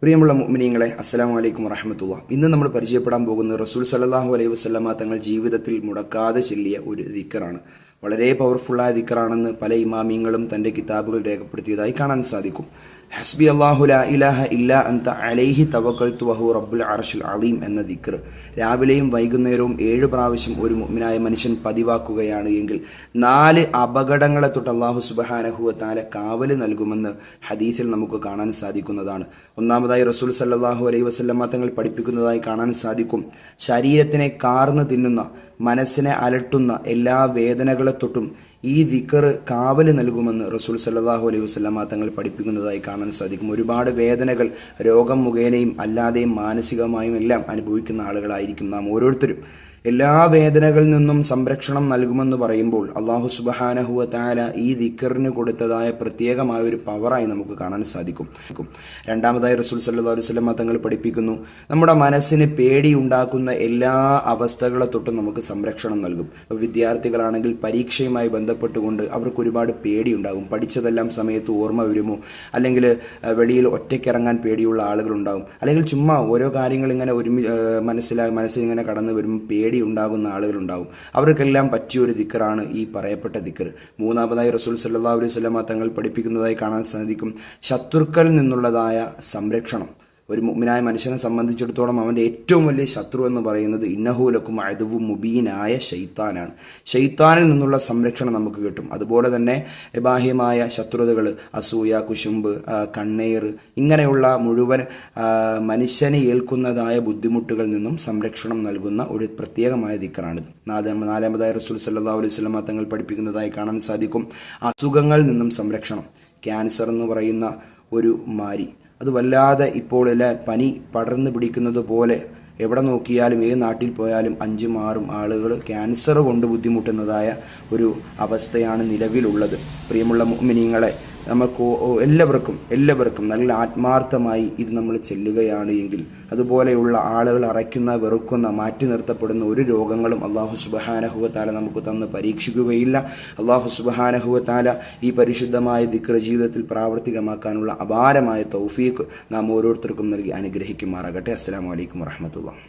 പ്രിയമുള്ള മുഅ്മിനീങ്ങളെ, അസ്സലാമു അലൈക്കും വറഹ്മത്തുള്ളാഹി. ഇന്ന് നമ്മൾ പരിചയപ്പെടാൻ പോകുന്നത് റസൂൽ സല്ലല്ലാഹു അലൈഹി വസല്ലമ തങ്ങൾ ജീവിതത്തിൽ മുടക്കാതെ ചൊല്ലിയ ഒരു ദിക്റാണ്. വളരെ പവർഫുള്ളായ ദിക്റാണെന്ന് പല ഇമാമിയങ്ങളും തൻ്റെ കിതാബുകൾ രേഖപ്പെടുത്തിയതായി കാണാൻ സാധിക്കും. ഹസ്ബി അല്ലാഹു ലാ ഇലാഹ ഇല്ലാ അൻത അലൈഹി തവക്കൽതു വഹുവ റബ്ബുൽ അർശിൽ അളീം എന്ന ദിക്ർ രാവിലെയും വൈകുന്നേരവും 7 പ്രാവശ്യം ഒരു മുഅ്മിനായ മനുഷ്യൻ പതിവാക്കുകയാണ് എങ്കിൽ 4 അപകടങ്ങളെ തൊട്ട് അല്ലാഹു സുബ്ഹാനഹു വ തആല കാവൽ നൽകുമെന്ന് ഹദീസിൽ നമുക്ക് കാണാൻ സാധിക്കുന്നതാണ്. ഒന്നാമതായി റസൂൽ സല്ലല്ലാഹു അലൈഹി വസല്ലമ തങ്ങൾ പഠിപ്പിക്കുന്നതായി കാണാൻ സാധിക്കും, ശരീരത്തിനെ കാർന്ന് തിന്നുന്ന, മനസ്സിനെ അലട്ടുന്ന എല്ലാ വേദനകളെ തൊട്ടും ഈ ദിക്ർ കാവൽ നൽകുമെന്ന് റസൂൽ സല്ലല്ലാഹു അലൈഹി വസല്ലമ തങ്ങൾ പഠിപ്പിക്കുന്നതായി കാണാൻ സാധിക്കും. ഒരുപാട് വേദനകൾ രോഗം മുഖേനയും അല്ലാതെയും മാനസികമായും എല്ലാം അനുഭവിക്കുന്ന ആളുകളായിരിക്കും നാം ഓരോരുത്തരും. എല്ലാ വേദനകളിൽ നിന്നും സംരക്ഷണം നൽകുമെന്ന് പറയുമ്പോൾ അല്ലാഹു സുബ്ഹാനഹു വ തആല ഈ ദിക്റിന് കൊടുത്തതായ പ്രത്യേകമായ ഒരു പവറായി നമുക്ക് കാണാൻ സാധിക്കും. രണ്ടാമതായി റസൂൽ സല്ലല്ലാഹു അലൈഹി വസല്ലമ തങ്ങൾ പഠിപ്പിക്കുന്നു, നമ്മുടെ മനസ്സിന് പേടി ഉണ്ടാക്കുന്ന എല്ലാ അവസ്ഥകളെ തൊട്ടും നമുക്ക് സംരക്ഷണം നൽകും. വിദ്യാർത്ഥികളാണെങ്കിൽ പരീക്ഷയുമായി ബന്ധപ്പെട്ടുകൊണ്ട് അവർക്ക് ഒരുപാട് പേടി ഉണ്ടാകും. പഠിച്ചതെല്ലാം സമയത്ത് ഓർമ്മ വരുമോ, അല്ലെങ്കിൽ വെളിയിൽ ഒറ്റയ്ക്കിറങ്ങാൻ പേടിയുള്ള ആളുകളുണ്ടാകും, അല്ലെങ്കിൽ ചുമ്മാ ഓരോ കാര്യങ്ങൾ ഇങ്ങനെ മനസ്സിൽ ഇങ്ങനെ കടന്നു വരുമ്പോൾ പേടി ഉണ്ടാകുന്ന ആളുകളുണ്ടാകും. അവർക്കെല്ലാം പറ്റിയൊരു ദിക്റാണ് ഈ പറയപ്പെട്ട ദിക്ർ. മൂന്നാമതായി റസൂൽ സല്ലല്ലാഹു അലൈഹി വസല്ലമ തങ്ങൾ പഠിപ്പിക്കുന്നതായി കാണാൻ സാധിക്കും, ശത്രുക്കളിൽ നിന്നുള്ളതായ സംരക്ഷണം. ഒരു മുഅ്മിനായ മനുഷ്യനെ സംബന്ധിച്ചിടത്തോളം അവൻ്റെ ഏറ്റവും വലിയ ശത്രു എന്ന് പറയുന്നത് ഇന്നഹു ലക്കും അദുവ്വുൻ മുബീനായ ശൈത്താനാണ്. ശൈത്താനിൽ നിന്നുള്ള സംരക്ഷണം നമുക്ക് കിട്ടും. അതുപോലെ തന്നെ ബാഹ്യമായ ശത്രുതകൾ, അസൂയ, കുശുമ്പ്, കണ്ണീർ, ഇങ്ങനെയുള്ള മുഴുവൻ മനുഷ്യനെ ഏൽക്കുന്നതായ ബുദ്ധിമുട്ടുകളിൽ നിന്നും സംരക്ഷണം നൽകുന്ന ഒരു പ്രത്യേകമായ ദിക്റാണിത്. നാലാമതായി റസൂൽ സല്ലല്ലാഹു അലൈഹി വസല്ലമ തങ്ങൾ പഠിപ്പിക്കുന്നതായി കാണാൻ സാധിക്കും, അസുഖങ്ങളിൽ നിന്നും സംരക്ഷണം. ക്യാൻസർ എന്ന് പറയുന്ന ഒരു മാരി, അത് വല്ലാതെ ഇപ്പോൾ പനി പടർന്നു പിടിക്കുന്നത് പോലെ എവിടെ നോക്കിയാലും ഏത് നാട്ടിൽ പോയാലും 5ഉം 6ഉം ആളുകൾ ക്യാൻസർ കൊണ്ട് ബുദ്ധിമുട്ടുന്നതായ ഒരു അവസ്ഥയാണ് നിലവിലുള്ളത്. പ്രിയമുള്ള മുഅ്മിനീങ്ങളെ, നമുക്ക് എല്ലാവർക്കും നല്ല ആത്മാർത്ഥമായി ഇത് നമ്മൾ ചെല്ലുകയാണ് എങ്കിൽ അതുപോലെയുള്ള ആളുകൾ അറയ്ക്കുന്ന, വെറുക്കുന്ന, മാറ്റി നിർത്തപ്പെടുന്ന ഒരു രോഗങ്ങളും അല്ലാഹു സുബ്ഹാനഹു വ തആല നമുക്ക് തന്ന് പരീക്ഷിക്കുകയില്ല. അല്ലാഹു സുബ്ഹാനഹു വ തആല ഈ പരിശുദ്ധമായ ദിക്ർ ജീവിതത്തിൽ പ്രാവർത്തികമാക്കാനുള്ള അപാരമായ തൗഫീഖ് നാം ഓരോരുത്തർക്കും നൽകി അനുഗ്രഹിക്കുമാറാകട്ടെ. അസ്സലാമു അലൈക്കും വറഹ്മത്തുള്ളാഹി.